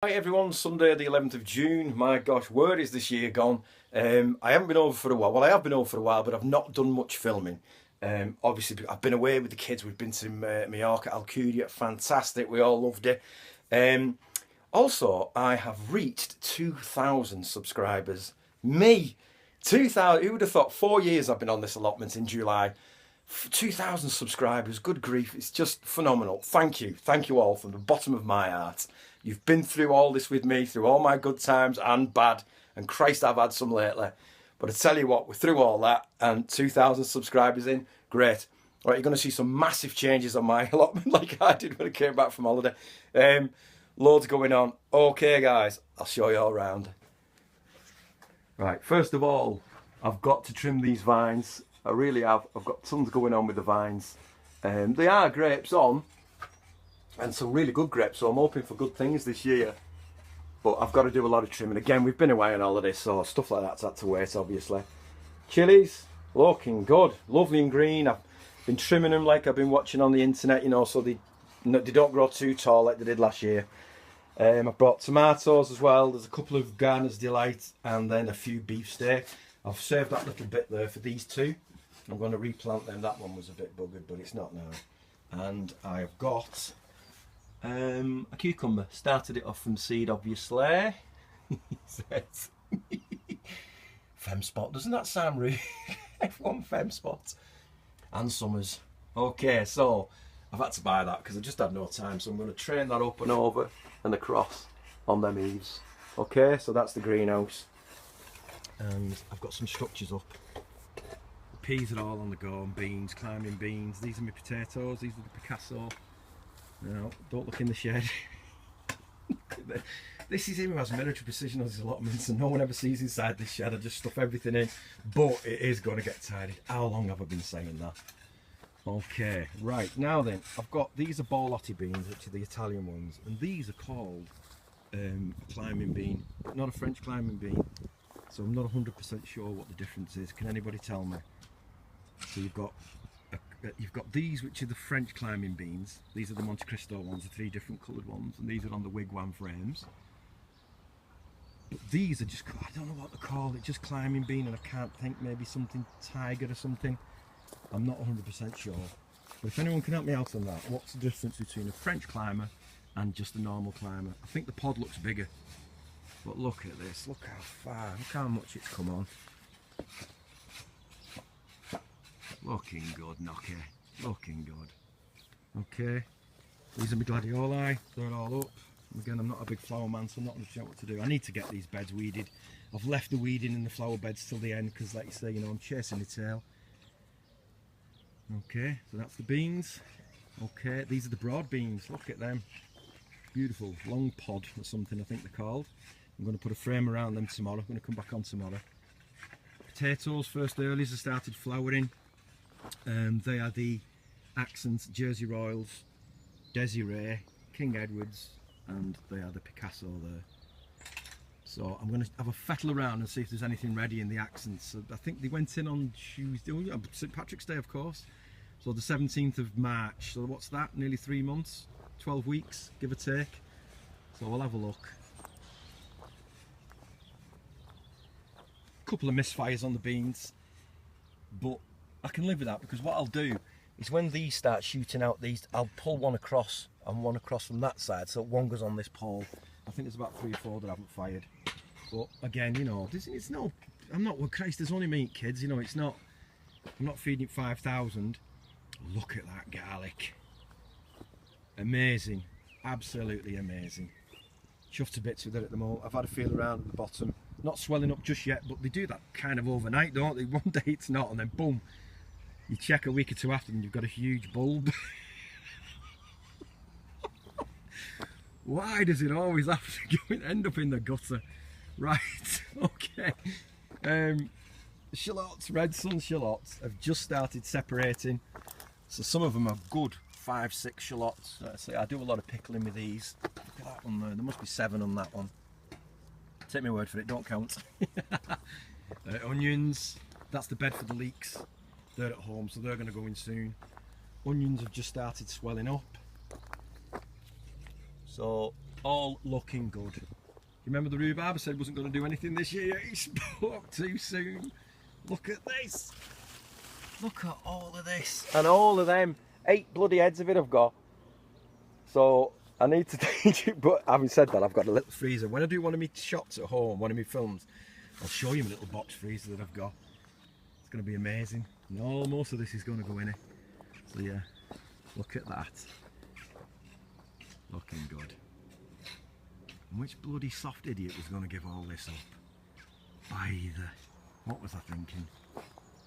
Hi everyone, Sunday the 11th of June. My gosh, where is this year gone? I haven't been over for a while. Well, I have been over for a while, but I've not done much filming. Obviously, I've been away with the kids. We've been to Mallorca, Alcudia, fantastic. We all loved it. Also, I have reached 2,000 subscribers. Me! 2,000, who would have thought? 4 years I've been on this allotment in July. 2,000 subscribers, good grief, it's just phenomenal. Thank you all from the bottom of my heart. You've been through all this with me, through all my good times and bad, and Christ, I've had some lately. But I tell you what, we're through all that, and 2,000 subscribers in, great. All right, you're going to see some massive changes on my allotment like I did when I came back from holiday. Loads going on. Okay, guys, I'll show you all around. Right, first of all, I've got to trim these vines. I really have. I've got tons going on with the vines. They are grapes on, and some really good grapes, so I'm hoping for good things this year. But I've got to do a lot of trimming. Again, we've been away on holiday, so stuff like that's had to wait, obviously. Chilies, looking good. Lovely and green. I've been trimming them like I've been watching on the internet, you know, so they don't grow too tall like they did last year. I've brought tomatoes as well. There's a couple of Garner's Delight and then a few beefsteak. I've saved that little bit there for these two. I'm going to replant them. That one was a bit buggered, but it's not now. And I've got a cucumber. Started it off from seed, obviously. Fem spot. Doesn't that sound rude? F1 Fem spot. And Summers. Okay, so I've had to buy that because I just had no time. So I'm going to train that up and over and across on them eaves. Okay, so that's the greenhouse. And I've got some structures up. Peas are all on the go, and beans, climbing beans. These are my potatoes, these are the Picasso. Now, don't look in the shed. This is him who has military precision on his allotments, and no one ever sees inside this shed. I just stuff everything in, but it is going to get tidy. How long have I been saying that? Okay, right, now then, I've got, these are borlotti beans, which are the Italian ones, and these are called climbing bean, not a French climbing bean. So I'm not 100% sure what the difference is. Can anybody tell me? So you've got these, which are the French climbing beans. These are the Monte Cristo ones, the 3 different coloured ones, and these are on the wigwam frames. But these are just, I don't know what they're called. It's just climbing bean, and I can't think, maybe something tiger or something. I'm not 100% sure. But if anyone can help me out on that, what's the difference between a French climber and just a normal climber? I think the pod looks bigger. But look at this, look how far, look how much it's come on. Looking good, Knocker, looking good. Okay, these are my gladioli, they're all up. Again, I'm not a big flower man, so I'm not sure what to do. I need to get these beds weeded. I've left the weeding in the flower beds till the end, because like you say, you know, I'm chasing the tail. Okay, so that's the beans. Okay, these are the broad beans, look at them. Beautiful, long pod or something I think they're called. I'm going to put a frame around them tomorrow. I'm going to come back on tomorrow. Potatoes, first earlies have started flowering. They are the Accents, Jersey Royals, Desiree, King Edwards, and they are the Picasso there. So I'm going to have a fettle around and see if there's anything ready in the Accents. So I think they went in on Tuesday, St Patrick's Day of course. So the 17th of March. So what's that? Nearly 3 months, 12 weeks, give or take. So we'll have a look. Couple of misfires on the beans, but I can live with that, because what I'll do is when these start shooting out, these I'll pull one across and one across from that side, so one goes on this pole. I think there's about 3 or 4 that I haven't fired, but again, you know, it's no, I'm not, well Christ, there's only me kids, you know, it's not, I'm not feeding it 5,000. Look at that garlic, amazing, absolutely amazing. Chuffed to bits with it at the moment. I've had a feel around at the bottom. Not swelling up just yet, but they do that kind of overnight, don't they? One day it's not, and then boom, you check a week or 2 after and you've got a huge bulb. Why does it always have to go and end up in the gutter? Right, okay. Shallots, red sun shallots, have just started separating. So some of them are good 5, 6 shallots. So I do a lot of pickling with these. Look at that one there, there must be 7 on that one. Take my word for it, don't count. Onions, that's the bed for the leeks. They're at home, so they're going to go in soon. Onions have just started swelling up. So all looking good. You remember the rhubarb I said wasn't going to do anything this year? He spoke too soon. Look at this. Look at all of this. And all of them. 8 bloody heads of it I've got. So I need to teach you, but having said that, I've got a little freezer. When I do one of my shots at home, one of my films, I'll show you my little box freezer that I've got. It's going to be amazing. No, most of this is going to go in it. So yeah, look at that. Looking good. And which bloody soft idiot was going to give all this up? Either. What was I thinking?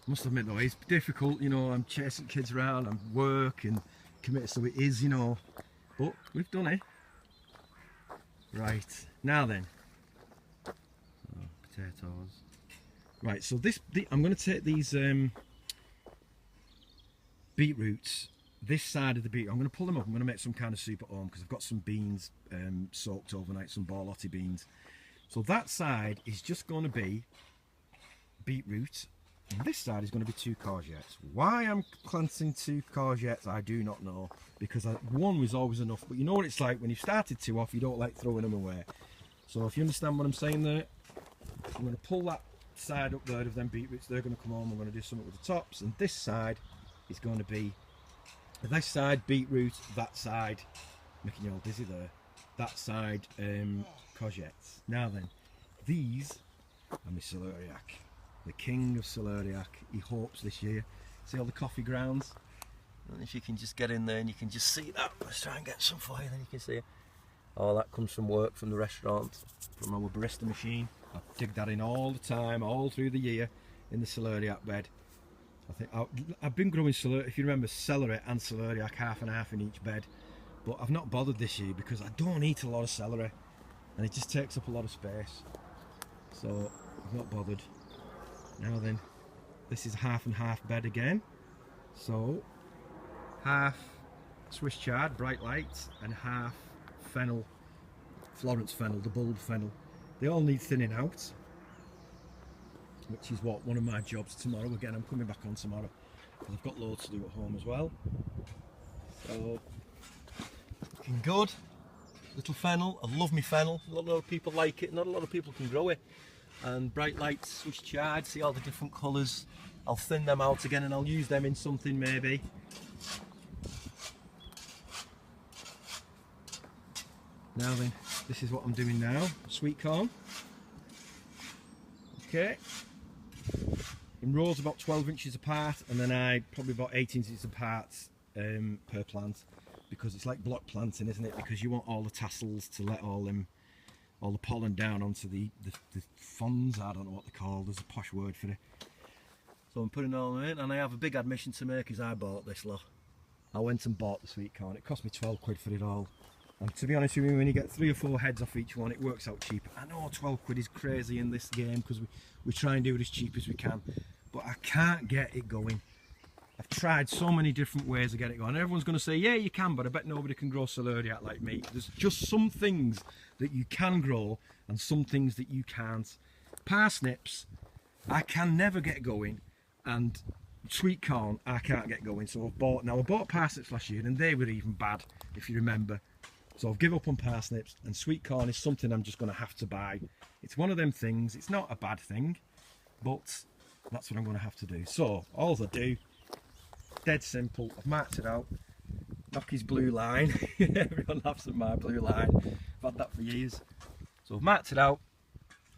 Must admit though, it's difficult, you know, I'm chasing kids around, I'm working, committed, so it is, you know, but we've done it. Right, now then. Oh, potatoes. Right, so I'm going to take these beetroots, this side of the beetroot, I'm going to pull them up, I'm going to make some kind of soup at home because I've got some beans soaked overnight, some borlotti beans. So that side is just going to be beetroot, and this side is going to be 2 courgettes. Why I'm planting 2 courgettes, I do not know, because one was always enough, but you know what it's like when you've started 2 off, you don't like throwing them away. So if you understand what I'm saying there, I'm going to pull that side up there of them beetroots, they're going to come home, I'm going to do something with the tops, and this side is going to be, this side beetroot, that side, making you all dizzy there, that side courgettes. Now then, these are my celeriac. The king of celeriac. He hopes this year. See all the coffee grounds? I don't know if you can just get in there and you can just see that. Let's try and get some for you, then you can see it. Oh, that comes from work, from the restaurant, from our barista machine. I dig that in all the time, all through the year, in the celeriac bed. I think I've been growing celeriac, if you remember, celery and celeriac half and half in each bed. But I've not bothered this year because I don't eat a lot of celery and it just takes up a lot of space. So I've not bothered. Now then, this is half and half bed again. So half Swiss chard, bright light, and half fennel, Florence fennel, the bulb fennel. They all need thinning out, which is what one of my jobs tomorrow. Again, I'm coming back on tomorrow because I've got loads to do at home as well. So looking good. Little fennel. I love me fennel. Not a lot of people like it. Not a lot of people can grow it. And bright light Swiss chard. See all the different colours. I'll thin them out again and I'll use them in something maybe. Now then, this is what I'm doing now. Sweet corn. Okay. In rows about 12 inches apart, and then I probably about 8 inches apart per plant, because it's like block planting, isn't it? Because you want all the tassels to let all the pollen down onto the fronds. I don't know what they're called. There's a posh word for it. So I'm putting it all in, and I have a big admission to make. Is I bought this lot. I went and bought the sweet corn. It cost me 12 quid for it all. And to be honest with you, when you get 3 or 4 heads off each one, it works out cheaper. I know 12 quid is crazy in this game because we try and do it as cheap as we can, but I can't get it going. I've tried so many different ways to get it going. Everyone's going to say, yeah, you can, but I bet nobody can grow celeriac like me. There's just some things that you can grow and some things that you can't. Parsnips, I can never get going, and sweet corn, I can't get going. So I bought parsnips last year, and they were even bad, if you remember. So I've given up on parsnips, and sweet corn is something I'm just going to have to buy. It's one of them things. It's not a bad thing, but that's what I'm going to have to do. So all I do, dead simple. I've marked it out. Nockie's blue line. Everyone laughs at my blue line. I've had that for years. So I've marked it out.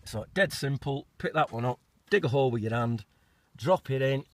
So dead simple. Pick that one up. Dig a hole with your hand. Drop it in.